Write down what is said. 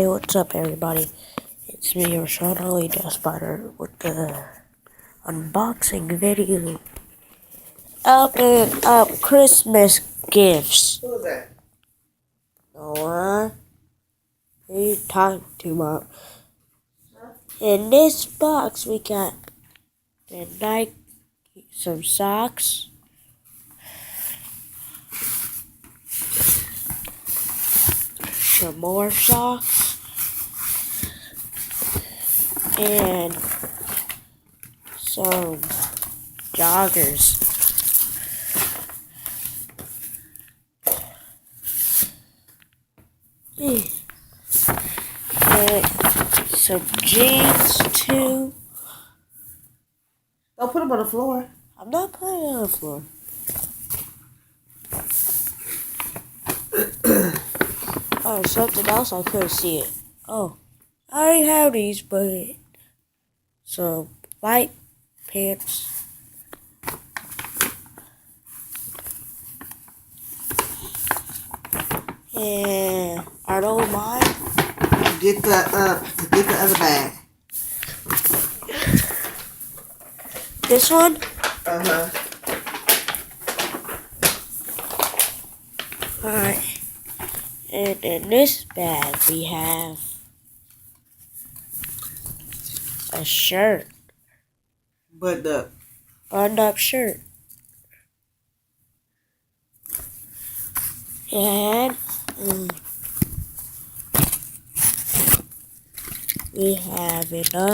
Hey, what's up, everybody? It's me, your Sean Holy Death Spider, with the unboxing video. Open up Christmas gifts. Who is that? No one. Who you talking to, Mom? In this box, we got the Nike, some socks, some more socks, and some joggers. And some jeans too. Don't put them on the floor. I'm not putting it on the floor. Oh, something else I couldn't see it. Oh, I already have these, but some white pants. And are those mine? Get the other bag. This one? Uh-huh. Alright. And in this bag we have a shirt. Buttoned up shirt. And we have enough.